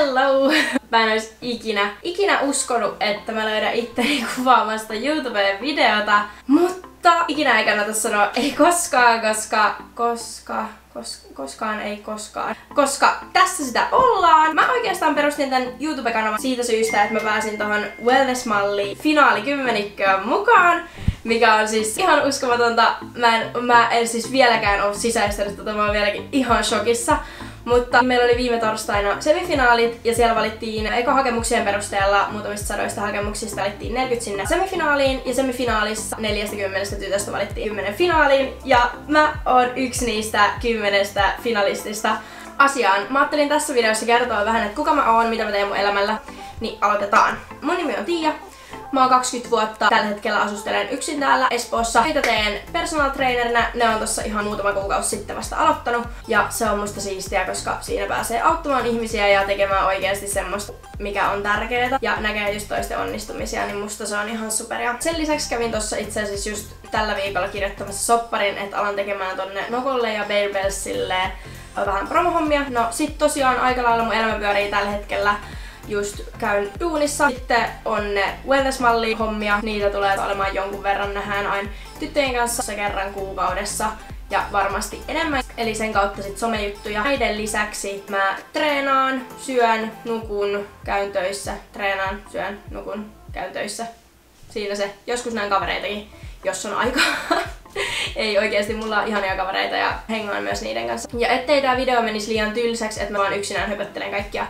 Hello! Mä en ois ikinä uskonut, että mä löydän itteni kuvaamasta YouTubeen videota, mutta ikinä ei kannata sanoa ei koskaan, koska tässä sitä ollaan. Mä oikeastaan perustin tän YouTube-kanavan siitä syystä, että mä pääsin tohon Wellness-malliin finaalikymmenikköön mukaan, mikä on siis ihan uskomatonta. Mä en siis vieläkään oo sisäistänyt tota, mä oon vieläkin ihan shokissa. Mutta meillä oli viime torstaina semifinaalit ja siellä valittiin hakemuksien perusteella muutamista sadoista hakemuksista valittiin 40 sinne semifinaaliin ja semifinaalissa 40 tytöstä valittiin 10 finaaliin ja mä oon yksi niistä 10 finalistista. Asiaan. Mä ajattelin tässä videossa kertoa vähän, että kuka mä oon, mitä mä teen mun elämällä, niin aloitetaan. Mun nimi on Tiia. Mä oon 20 vuotta. Tällä hetkellä asustelen yksin täällä Espoossa. Töitä teen personal trainerina. Ne on tossa ihan muutama kuukausi sitten vasta aloittanut. Ja se on musta siistiä, koska siinä pääsee auttamaan ihmisiä ja tekemään oikeasti semmoista, mikä on tärkeää. Ja näkee just toisten onnistumisia, niin musta se on ihan superia. Sen lisäksi kävin tossa itse asiassa just tällä viikolla kirjoittamassa sopparin, että alan tekemään tonne Nokolle ja Bearbellsille vähän promohommia. No sit tosiaan aika lailla mun elämä pyörii tällä hetkellä. Just käyn duunissa. Sitten on ne wellness-malli-hommia. Niitä tulee olemaan jonkun verran. Nähdään aina tyttöjen kanssa kerran kuukaudessa. Ja varmasti enemmän. Eli sen kautta sit somejuttuja. Näiden lisäksi mä treenaan, syön, nukun, käyn töissä. Treenaan, syön, nukun, käyn töissä. Siinä se. Joskus näen kavereitakin, jos on aikaa. Ei oikeesti, mulla on ihania kavereita ja hengaan myös niiden kanssa. Ja ettei tää video menisi liian tylsäksi, että mä vaan yksinään höpöttelen kaikkia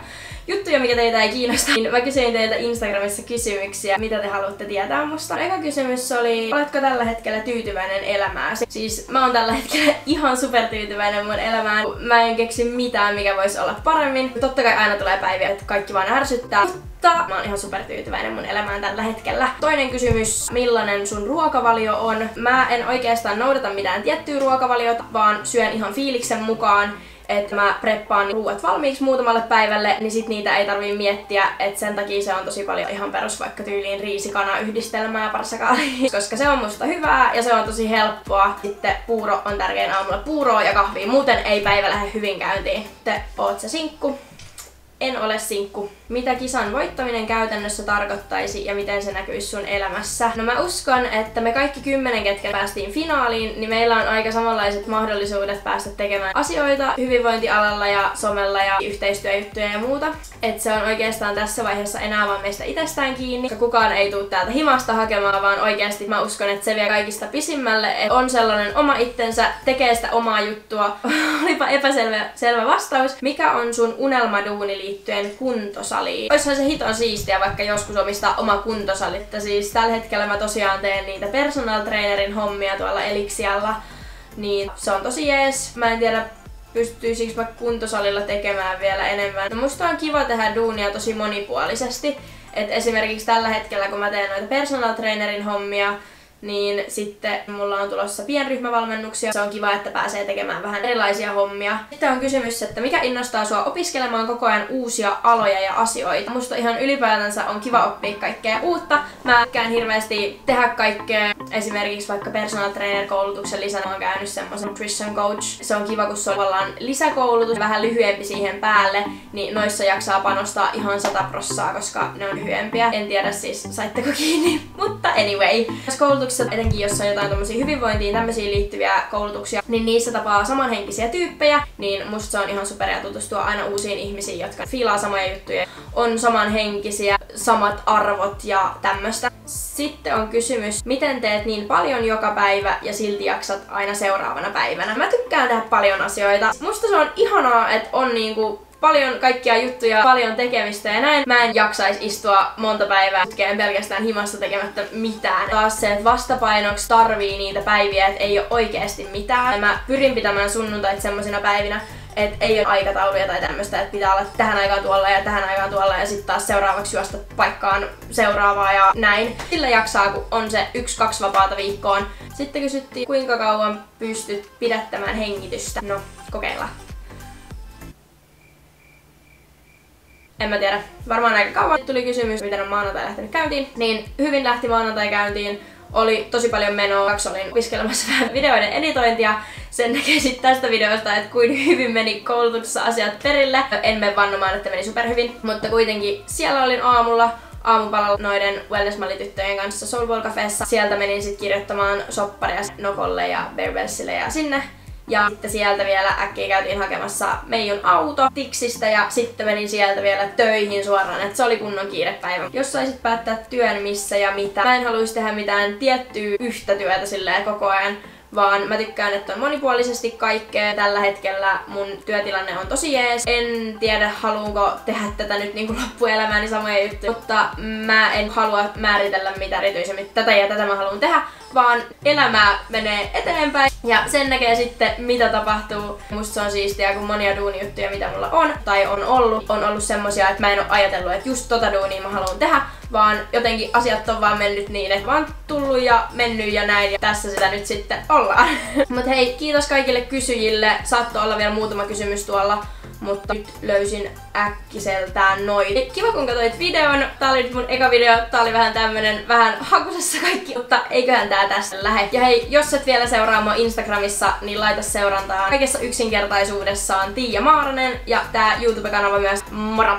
juttuja, mikä teitä ei kiinnosta, niin mä kysyin teiltä Instagramissa kysymyksiä, mitä te haluatte tietää musta. Eka kysymys oli, oletko tällä hetkellä tyytyväinen elämääsi? Siis mä oon tällä hetkellä ihan supertyytyväinen mun elämään. Mä en keksi mitään, mikä voisi olla paremmin. Totta kai aina tulee päiviä, että kaikki vaan ärsyttää. Mutta mä oon ihan supertyytyväinen mun elämään tällä hetkellä. Toinen kysymys, millainen sun ruokavalio on? Mä en oikeastaan noudata mitään tiettyä ruokavaliota, vaan syön ihan fiiliksen mukaan. Että mä preppaan ruuat valmiiksi muutamalle päivälle, niin sit niitä ei tarvii miettiä, että sen takia se on tosi paljon ihan perus vaikka tyyliin riisi-kana yhdistelmää parsakaaliin, koska se on musta hyvää ja se on tosi helppoa. Sitten puuro on tärkein aamulla, puuroa ja kahvia, muuten ei päivä lähde hyvin käyntiin. Te oot se sinkku. En ole sinkku. Mitä kisan voittaminen käytännössä tarkoittaisi ja miten se näkyisi sun elämässä? No mä uskon, että me kaikki 10, ketkä päästiin finaaliin, niin meillä on aika samanlaiset mahdollisuudet päästä tekemään asioita hyvinvointialalla ja somella ja yhteistyöjuttuja ja muuta. Et se on oikeastaan tässä vaiheessa enää vaan meistä itsestään kiinni. Kukaan ei tule täältä himasta hakemaan, vaan oikeasti mä uskon, että se vie kaikista pisimmälle. Et on sellainen oma itsensä, tekee sitä omaa juttua. Olipa epäselvä vastaus. Mikä on sun unelmaduuni liittyen kuntosaliin? Oishan se hiton siistiä vaikka joskus omistaa oma kuntosali. Siis tällä hetkellä mä tosiaan teen niitä personal trainerin hommia tuolla Elixialla. Niin se on tosi jees. Mä en tiedä, pystyisikö mä kuntosalilla tekemään vielä enemmän. No musta on kiva tehdä duunia tosi monipuolisesti. Et esimerkiksi tällä hetkellä kun mä teen noita personal trainerin hommia, niin sitten mulla on tulossa pienryhmävalmennuksia. Se on kiva, että pääsee tekemään vähän erilaisia hommia. Sitten on kysymys, että mikä innostaa sua opiskelemaan koko ajan uusia aloja ja asioita. Musta ihan ylipäätänsä on kiva oppia kaikkea uutta. Mä tykkään hirveästi tehdä kaikkea. Esimerkiksi vaikka personal trainer koulutuksen lisänä oon käynyt semmoisen nutrition coach. Se on kiva, kun se on tavallaan lisäkoulutus, vähän lyhyempi siihen päälle, niin noissa jaksaa panostaa ihan 100%, koska ne on lyhyempiä. En tiedä siis, saitteko kiinni, mutta anyway. Etenkin jos on jotain tommosia hyvinvointiin tämmöisiin liittyviä koulutuksia, niin niissä tapaa samanhenkisiä tyyppejä, niin musta se on ihan superia tutustua aina uusiin ihmisiin, jotka fiilaa samoja juttuja, on samanhenkisiä, samat arvot ja tämmöstä. Sitten on kysymys, miten teet niin paljon joka päivä ja silti jaksat aina seuraavana päivänä? Mä tykkään tehdä paljon asioita. Musta se on ihanaa, että on niinku paljon kaikkia juttuja, paljon tekemistä ja näin. Mä en jaksais istua monta päivää pelkästään himassa tekemättä mitään. Taas se, että vastapainoksi tarvii niitä päiviä, että ei ole oikeasti mitään. Mä pyrin pitämään sunnuntait semmosina päivinä, että ei ole aikatauluja tai tämmöstä, että pitää olla tähän aikaan tuolla ja tähän aikaan tuolla ja sitten taas seuraavaksi juosta paikkaan seuraavaa ja näin. Sillä jaksaa, kun on se 1-2 vapaata viikkoon. Sitten kysyttiin, kuinka kauan pystyt pidättämään hengitystä. No, kokeillaan. En mä tiedä. Varmaan aika kauan. Tuli kysymys, miten on maanantai lähtenyt käyntiin. Niin hyvin lähti maanantai käyntiin. oli tosi paljon menoa. Olin opiskelemassa vähän videoiden editointia. Sen näkee sitten tästä videosta, että kuin hyvin meni koulutuksessa asiat perille. En mene vannomaan, että meni superhyvin, mutta kuitenkin siellä olin aamupalalla noiden Wellness-mallityttöjen kanssa Soulball Cafeessa. Sieltä menin sitten kirjoittamaan sopparia Nokolle ja Bearbellsille ja sinne. Ja sitten sieltä vielä äkkiä käytiin hakemassa Meijun auto Tixistä ja sitten menin sieltä vielä töihin suoraan, että se oli kunnon kiirepäivä. Jos saisit päättää työn missä ja mitä, mä en haluaisi tehdä mitään tiettyä yhtä työtä silleen koko ajan, vaan mä tykkään, että on monipuolisesti kaikkea. Tällä hetkellä mun työtilanne on tosi jees. En tiedä, haluanko tehdä tätä nyt niinku loppuelämääni samoja juttuja, mutta mä en halua määritellä mitä erityisemmin tätä ja tätä mä haluan tehdä, vaan elämää menee eteenpäin ja sen näkee sitten mitä tapahtuu. Musta se on siistiä, kun monia duunijuttuja mitä mulla on tai on ollut semmosia, että mä en oo ajatellut, että just tota duunia mä haluan tehdä, vaan jotenkin asiat on vaan mennyt niin, että vaan tullut ja mennyt ja näin ja tässä sitä nyt sitten ollaan. Mut hei, kiitos kaikille kysyjille. Saattoi olla vielä muutama kysymys tuolla, mutta nyt löysin äkkiseltään noin. Kiva kun katsoit videon. Tää oli nyt mun eka video. Tää oli vähän hakusessa kaikki, mutta eiköhän tää tässä lähe. Ja hei, jos et vielä seuraa mua Instagramissa, niin laita seurantaa. Kaikessa yksinkertaisuudessaan Tiia Maaranen ja tää YouTube-kanava myös. Moro!